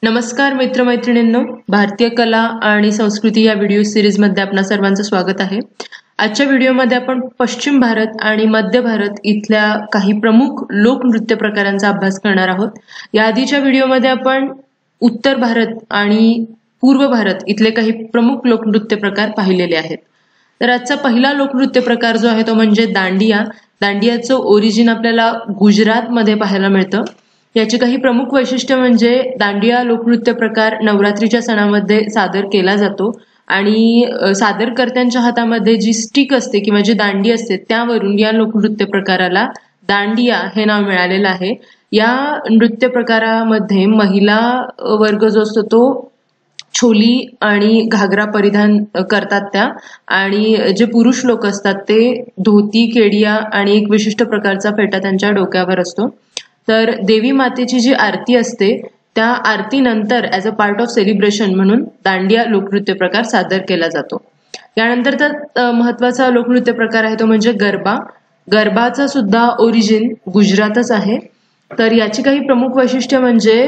नमस्कार मित्रमैत्रिणींनो, भारतीय कला आणि संस्कृती या व्हिडिओ सिरीजमध्ये आपणा सर्वांचं स्वागत आहे। आजच्या व्हिडिओमध्ये आपण पश्चिम भारत आणि मध्य भारत इथल्या काही प्रमुख लोकनृत्य प्रकारांचा अभ्यास करणार आहोत। या आधीच्या व्हिडिओमध्ये आपण उत्तर भारत आणि पूर्व भारत इथले काही प्रमुख लोकनृत्य प्रकार पाहिलेले आहेत। तर आजचा पहिला लोकनृत्य प्रकार जो आहे तो म्हणजे दांडिया। दांडियाचं ओरिजिन आपल्याला गुजरातमध्ये पाहायला मिळतं। याची काही प्रमुख वैशिष्ट्य म्हणजे दांडिया लोकनृत्य प्रकार नवरात्रीच्या सणामध्ये सादर केला जातो आणि सादरकर्त्यांच्या हातामध्ये जी स्टिक असते किंवा जी दांडी असते त्यावरून या लोकनृत्य प्रकाराला दांडिया हे नाव मिळालेलं आहे। या नृत्य प्रकारामध्ये महिला वर्ग जो असतो तो छोली आणि घागरा परिधान करतात त्या, आणि जे पुरुष लोक असतात ते धोती, केडिया आणि एक विशिष्ट प्रकारचा फेटा त्यांच्या डोक्यावर असतो। तर देवी मातेची जी आरती असते त्या आरतीनंतर as a part of celebration म्हणून दांडिया लोकनृत्य प्रकार सादर केला जातो। यानंतरचा महत्त्वाचा लोकनृत्य प्रकार आहे तो म्हणजे गरबा। गरबाचा सुद्धा ओरिजिन गुजरातच आहे। तर याची काही प्रमुख वैशिष्ट्य म्हणजे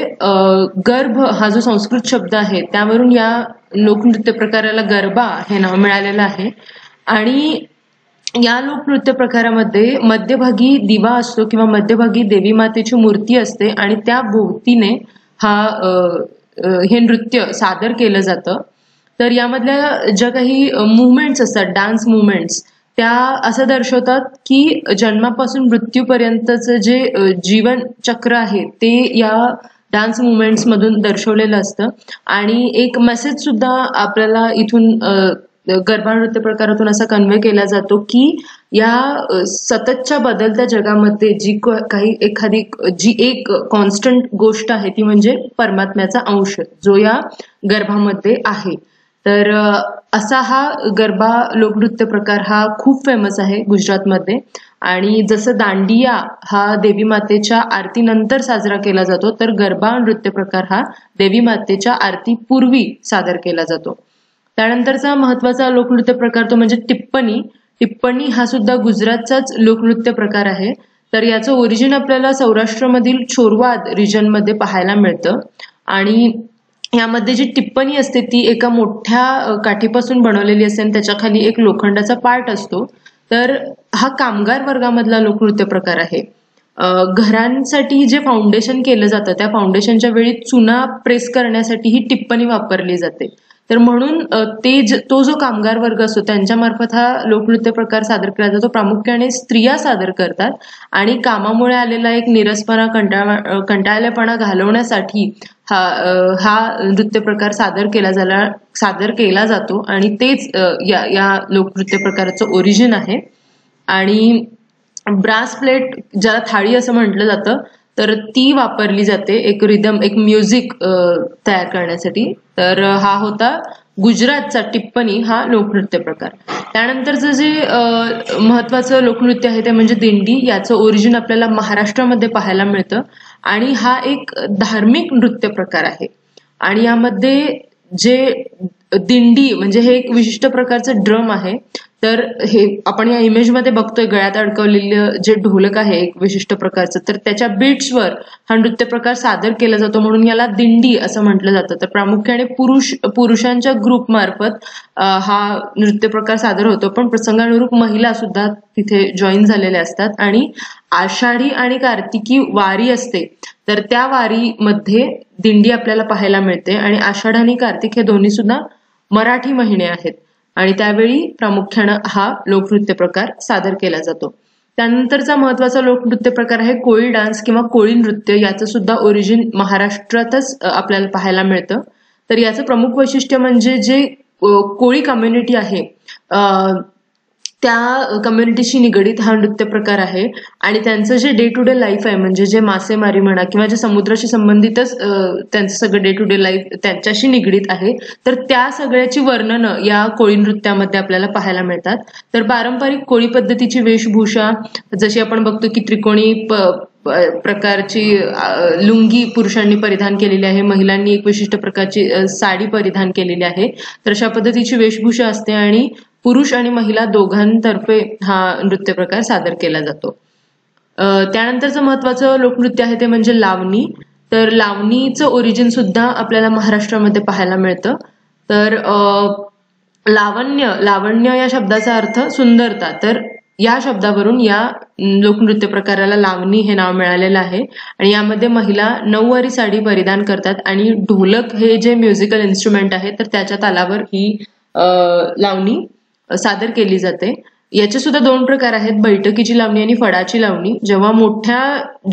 गर्भ हा जो संस्कृत शब्द आहे त्यावरून या लोकनृत्य प्रकाराला गरबा हे नाव मिळालेलं आहे। आणि या लोकनृत्य प्रकारामध्ये मध्यभागी दिवा असतो किंवा मध्यभागी देवी मातेची मूर्ती असते आणि त्या भोवतीने हे नृत्य सादर केलं जातं। तर यामधल्या ज्या काही मुवमेंट्स असतात, डान्स मुवमेंट्स, त्या असं दर्शवतात की जन्मापासून मृत्यूपर्यंतचं जे जीवन चक्र आहे ते या डान्स मुवमेंट्स मधून दर्शवलेलं असतं। आणि एक मेसेज सुद्धा आपल्याला इथून गरबा नृत्य प्रकारातून असा कन्वे केला जातो की या सततच्या बदलत्या जगामध्ये जी एक कॉन्स्टंट गोष्ट आहे ती म्हणजे परमात्म्याचा अंश जो या गरबामध्ये आहे। तर असा हा गरबा लोकनृत्य प्रकार हा खूप फेमस आहे गुजरातमध्ये। आणि जसं दांडिया हा देवी मातेच्या आरतीनंतर साजरा केला जातो, तर गरबा नृत्य प्रकार हा देवी मातेच्या आरतीपूर्वी सादर केला जातो। त्यानंतरचा महत्त्वाचा लोकनृत्य प्रकार तो म्हणजे टिप्पणी। टिप्पणी हा सुद्धा गुजरातचाच लोकनृत्य प्रकार आहे। तर याचं ओरिजिन आपल्याला सौराष्ट्रमधील छोरवाद रिजनमध्ये पाहायला मिळतं। आणि यामध्ये जी टिप्पणी असते ती एका मोठ्या काठीपासून बनवलेली असते आणि त्याच्या खाली एक लोखंडाचा पार्ट असतो। तर हा कामगार वर्गामधला लोकनृत्य प्रकार आहे। घरांसाठी जे फाउंडेशन केलं जातं त्या फाउंडेशनच्या वेळी चुना प्रेस करण्यासाठी ही टिप्पणी वापरली जाते। तर म्हणून तो जो कामगार वर्ग असतो त्यांच्यामार्फत हा लोकनृत्य प्रकार सादर केला जातो। प्रामुख्याने स्त्रिया सादर करतात आणि कामामुळे आलेला एक निरसपणा, कंटाळलेपणा घालवण्यासाठी हा नृत्य प्रकार सादर केला जातो आणि तेच या लोकनृत्य प्रकाराचं ओरिजिन आहे। आणि ब्रास प्लेट ज्याला थाळी असं म्हटलं जातं तर ती वापरली जाते एक रिदम, एक म्युझिक तयार करण्यासाठी। तर हा होता गुजरातचा टिप्पणी हा लोकनृत्य प्रकार। त्यानंतरचं जे महत्त्वाचं लोकनृत्य आहे ते म्हणजे दिंडी। याचं ओरिजिन आपल्याला महाराष्ट्रामध्ये पाहायला मिळतं आणि हा एक धार्मिक नृत्य प्रकार आहे। आणि यामध्ये जे दिंडी म्हणजे हे एक विशिष्ट प्रकारचं ड्रम आहे। तर हे आपण या इमेजमध्ये बघतोय गळ्यात अडकवलेलं जे ढोलक आहे एक विशिष्ट प्रकारचं, तर त्याच्या बीट्सवर हा नृत्य प्रकार सादर केला जातो म्हणून याला दिंडी असं म्हटलं जातं। तर प्रामुख्याने पुरुषांच्या ग्रुप मार्फत हा नृत्य प्रकार सादर होतो, पण प्रसंगानुरूप महिला सुद्धा तिथे जॉईन झालेल्या असतात। आणि आषाढी आणि कार्तिकी वारी असते तर त्या वारीमध्ये दिंडी आपल्याला पाहायला मिळते। आणि आषाढ आणि कार्तिक हे दोन्ही सुद्धा मराठी महिने आहेत आणि त्यावेळी प्रामुख्यानं हा लोकनृत्य प्रकार सादर केला जातो। त्यानंतरचा महत्त्वाचा लोकनृत्य प्रकार आहे कोळी डान्स किंवा कोळी नृत्य। याचं सुद्धा ओरिजिन महाराष्ट्रातच आपल्याला पाहायला मिळतं। तर याचं प्रमुख वैशिष्ट्य म्हणजे जे कोळी कम्युनिटी आहे त्या कम्युनिटीशी निगडीत हा नृत्य प्रकार आहे। आणि त्यांचं जे डे टू डे लाईफ आहे म्हणजे जे मासेमारी म्हणा किंवा जे समुद्राशी संबंधितच त्यांचं सगळं डे टू डे लाईफ त्यांच्याशी निगडीत आहे, तर त्या सगळ्याची वर्णनं या कोळी नृत्यामध्ये आपल्याला पाहायला मिळतात। तर पारंपरिक कोळी पद्धतीची वेशभूषा जशी आपण बघतो की त्रिकोणी प्रकारची लुंगी पुरुषांनी परिधान केलेली आहे, महिलांनी एक विशिष्ट प्रकारची साडी परिधान केलेली आहे। तर अशा पद्धतीची वेशभूषा असते आणि पुरुष आणि महिला दोघांतर्फे हा नृत्य प्रकार सादर केला जातो। त्यानंतरचं महत्त्वाचं लोकनृत्य आहे ते म्हणजे लावणी। तर लावणीचं ओरिजिन सुद्धा आपल्याला महाराष्ट्रामध्ये पाहायला मिळतं. तर लावण्य या शब्दाचा अर्थ सुंदरता. तर या शब्दावरून या लोकनृत्य प्रकाराला लावणी हे नाव मिळालेलं आहे. आणि यामध्ये महिला नऊवारी साडी परिधान करतात आणि ढोलक हे जे म्युझिकल इन्स्ट्रुमेंट आहे तर त्याच्या तालावर ही लावणी सादर केली जाते. याचे सुद्धा 2 प्रकार आहेत, बैठकीची लावणी आणि फडाची लावणी. जेव्हा मोठ्या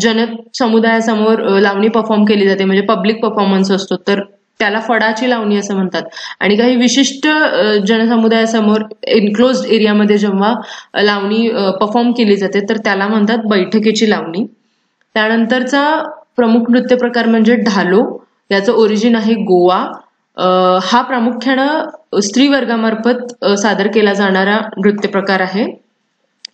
जनसमुदायासमोर लावणी परफॉर्म केली जाते म्हणजे पब्लिक परफॉर्मन्स असतो तर त्याला फडाची लावणी असं म्हणतात. आणि काही विशिष्ट जनसमुदायासमोर एन्क्लोज्ड एरियामध्ये जेव्हा लावणी परफॉर्म केली जाते तर त्याला म्हणतात बैठकीची लावणी. त्यानंतरचा प्रमुख नृत्य प्रकार म्हणजे ढालो. याचं ओरिजिन आहे गोवा. हा प्रामुख्यानं स्त्री वर्गामार्फत सादर केला जाणारा नृत्य प्रकार आहे.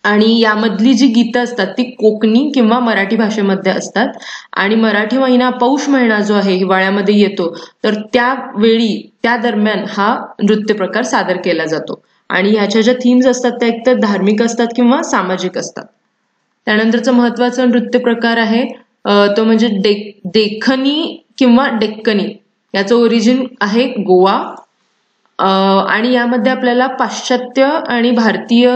आणि यामधली जी गीतं असतात ती कोकणी किंवा मराठी भाषेमध्ये असतात. आणि मराठी महिना पौष महिना जो आहे हिवाळ्यामध्ये येतो तर त्यावेळी त्या दरम्यान हा नृत्य प्रकार सादर केला जातो. आणि ह्याच्या ज्या थीम्स असतात त्या एकतर धार्मिक असतात किंवा सामाजिक असतात. त्यानंतरचा महत्वाचा नृत्य प्रकार आहे तो म्हणजे देखणी किंवा डेक्कनी. याचं ओरिजिन आहे गोवा. आणि यामध्ये आपल्याला पाश्चात्य आणि भारतीय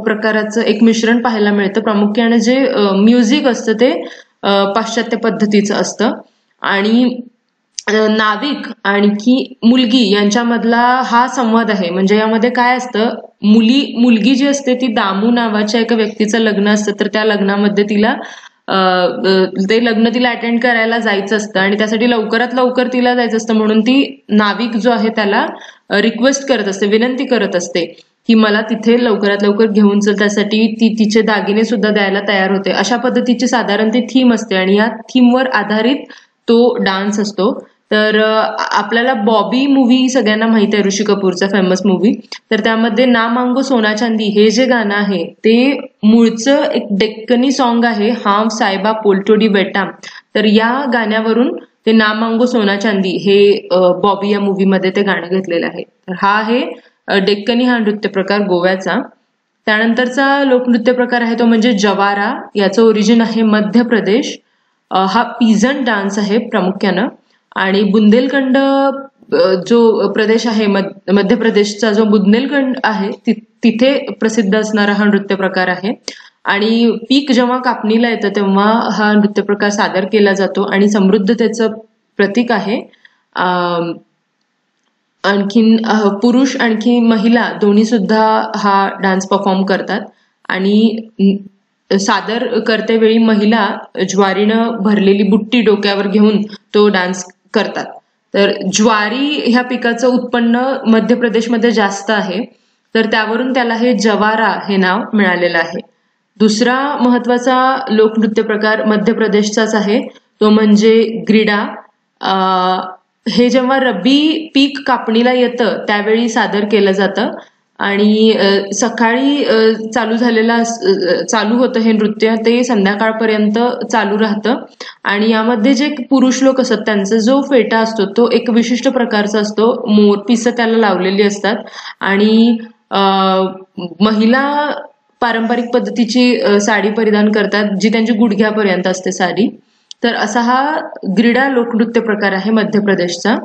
प्रकाराचं एक मिश्रण पाहायला मिळतं. प्रामुख्याने जे म्युझिक असतं ते पाश्चात्य पद्धतीचं असतं. आणि नाविक आणखी मुलगी यांच्यामधला हा संवाद आहे. म्हणजे यामध्ये काय असतं, मुलगी जी असते ती दामू नावाच्या एका व्यक्तीचं लग्न असतं तर त्या लग्नामध्ये तिला ते लग्न तिला अटेंड करायला जायचं असतं आणि त्यासाठी लवकरात लवकर तिला जायचं असतं म्हणून ती नाविक जो आहे त्याला रिक्वेस्ट करत असते, विनंती करत असते की मला तिथे लवकरात लवकर घेऊन चल. त्यासाठी ती तिचे दागिने सुद्धा द्यायला तयार होते. अशा पद्धतीची साधारण ती थीम असते आणि या थीमवर आधारित तो डान्स असतो. तर आपल्याला बॉबी मूवी सगळ्यांना माहिती आहे, ऋषी कपूरचा फेमस मूवी. तर त्यामध्ये ना मांगो सोना चांदी हे जे गाणं आहे ते मूळचं एक डेक्कनी सॉन्ग आहे, हाम साहेबा पोल्टोडी बेटा. तर या गाण्यावरून ते ना मांगो सोना चांदी हे बॉबी या मूवीमध्ये ते गाणं घेतलेलं आहे. तर हा आहे डेक्कनी हा नृत्य प्रकार गोव्याचा. त्यानंतरचा लोकनृत्य प्रकार आहे तो म्हणजे जवारा. याचं ओरिजिन आहे मध्य प्रदेश. हा पिझन डान्स आहे प्रामुख्यानं. आणि बुंदेलखंड जो प्रदेश आहे मध्य प्रदेशचा जो बुंदेलखंड आहे तिथे प्रसिद्ध असणारा हा नृत्य प्रकार आहे. आणि पीक जेव्हा कापणीला येतं तेव्हा हा नृत्य प्रकार सादर केला जातो आणि समृद्धतेचं प्रतीक आहे. आणखीन पुरुष आणखी महिला दोन्ही सुद्धा हा डान्स परफॉर्म करतात. आणि सादर करतेवेळी महिला ज्वारीनं भरलेली बुट्टी डोक्यावर घेऊन तो डान्स करतात. तर ज्वारी ह्या पिकाचं उत्पन्न मध्य प्रदेशमध्ये जास्त आहे तर त्यावरून त्याला हे जवारा हे नाव मिळालेलं आहे. दुसरा महत्वाचा लोकनृत्य प्रकार मध्य प्रदेशचाच आहे तो म्हणजे ग्रीडा. हे जेव्हा रब्बी पीक कापणीला येतं त्यावेळी सादर केलं जातं आणि सकाळी चालू होतं हे नृत्य ते संध्याकाळपर्यंत चालू राहतं. आणि यामध्ये जे पुरुष लोक असतात त्यांचा जो फेटा असतो तो एक विशिष्ट प्रकारचा असतो, मोरपिसं त्याला लावलेली असतात. आणि महिला पारंपरिक पद्धतीची साडी परिधान करतात जी त्यांची गुडघ्यापर्यंत असते साडी. तर असा हा ग्रीडा लोकनृत्य प्रकार आहे मध्य प्रदेशचा.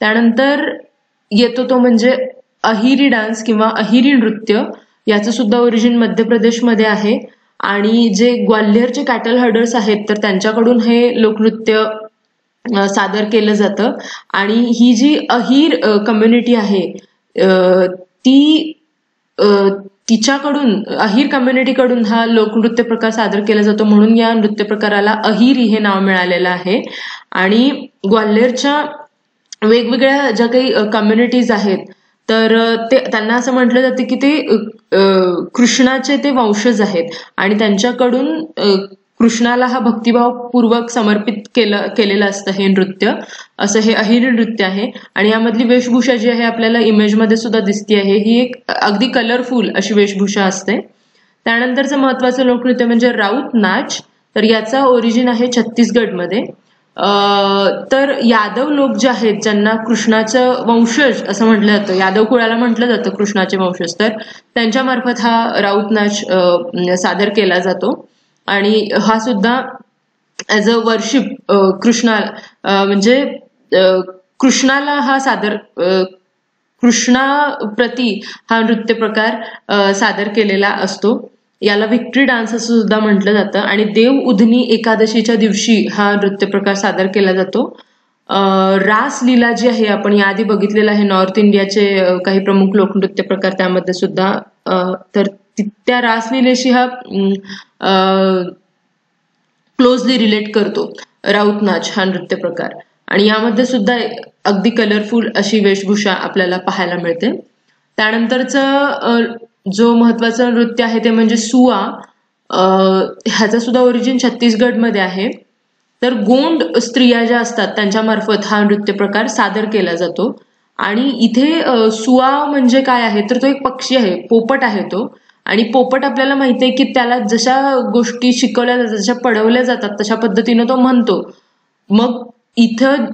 त्यानंतर येतो तो म्हणजे अहिरी डान्स किंवा अहिरी नृत्य. याचं सुद्धा ओरिजिन मध्य प्रदेशमध्ये आहे. आणि जे ग्वाल्हेरचे कॅटल हर्डर्स आहेत तर त्यांच्याकडून हे लोकनृत्य सादर केलं जातं. आणि ही जी अहिर कम्युनिटी आहे तिच्याकडून अहिर कम्युनिटीकडून हा लोकनृत्य प्रकार सादर केला जातो म्हणून या नृत्य प्रकाराला अहिरी हे नाव मिळालेलं आहे. आणि ग्वाल्हेरच्या वेगवेगळ्या ज्या काही कम्युनिटीज आहेत तर त्यांना असं म्हटलं जातं की ते कृष्णाचे ते वंशज आहेत आणि त्यांच्याकडून कृष्णाला हा भक्तिभावपूर्वक समर्पित केलेलं असतं हे नृत्य. असं हे अहिरी नृत्य आहे. आणि यामधली वेशभूषा जी आहे आपल्याला इमेजमध्ये सुद्धा दिसते आहे, ही एक अगदी कलरफुल अशी वेशभूषा असते. त्यानंतरचं महत्वाचं लोकनृत्य म्हणजे राऊत नाच. तर याचा ओरिजिन आहे छत्तीसगडमध्ये. तर यादव लोक जे आहेत ज्यांना कृष्णाचं वंशज असं म्हटलं जातं, यादव कुळाला म्हटलं जातं कृष्णाचे वंशज, तर त्यांच्यामार्फत हा राऊत नाच सादर केला जातो. आणि हा सुद्धा ॲज अ वर्शिप कृष्णा म्हणजे कृष्णाला हा कृष्णाप्रती हा नृत्य प्रकार सादर केलेला असतो. याला व्हिक्टरी डान्स असं सुद्धा म्हटलं जातं आणि देव उधनी एकादशीच्या दिवशी हा नृत्य प्रकार सादर केला जातो. रासलीला जी आहे आपण याआधी बघितलेलं आहे नॉर्थ इंडियाचे काही प्रमुख लोकनृत्य प्रकार त्यामध्ये सुद्धा तर त्या रासलीलेशी हा क्लोजली रिलेट करतो राऊत नाच हा नृत्य प्रकार आणि यामध्ये सुद्धा अगदी कलरफुल अशी वेशभूषा आपल्याला पाहायला मिळते. त्यानंतरचं जो महत्वाचं नृत्य आहे ते म्हणजे सुआ. ह्याचं सुद्धा ओरिजिन छत्तीसगडमध्ये आहे. तर गोंड स्त्रिया ज्या असतात त्यांच्यामार्फत हा नृत्य प्रकार सादर केला जातो आणि इथे सुआ म्हणजे काय आहे तर तो एक पक्षी आहे, पोपट आहे तो. आणि पोपट आपल्याला माहिती आहे की त्याला जशा गोष्टी शिकवल्या जातात, जशा पढवल्या जातात तशा पद्धतीनं तो म्हणतो. मग इथं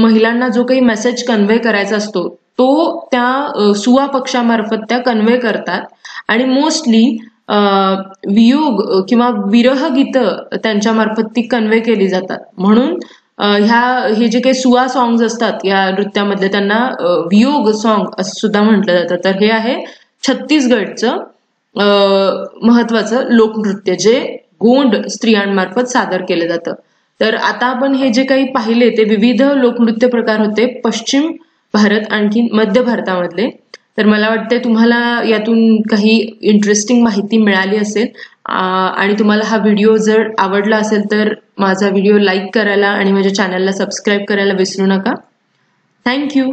महिलांना जो काही मेसेज कन्व्हे करायचा असतो तो त्या सुआ पक्षामार्फत त्या कन्व्हे करतात आणि मोस्टली वियोग किंवा विरह गीतं त्यांच्यामार्फत ती कन्व्हे केली जातात. म्हणून हे जे काही सुआ सॉंग्स असतात या नृत्यामधले त्यांना वियोग सॉंग असं सुद्धा म्हटलं जातं. तर हे आहे छत्तीसगडचं महत्वाचं लोकनृत्य जे गोंड स्त्रियांमार्फत सादर केलं जातं. तर आता आपण हे जे काही पाहिले ते विविध लोकनृत्य प्रकार होते पश्चिम भारत आणखी मध्य भारतामधले. तर मला वाटते तुम्हाला यातून काही इंटरेस्टिंग माहिती मिळाली असेल आणि तुम्हाला हा व्हिडिओ जर आवडला असेल तर माझा व्हिडिओ लाईक करायला आणि माझ्या चॅनलला सबस्क्राईब करायला विसरू नका. थँक्यू.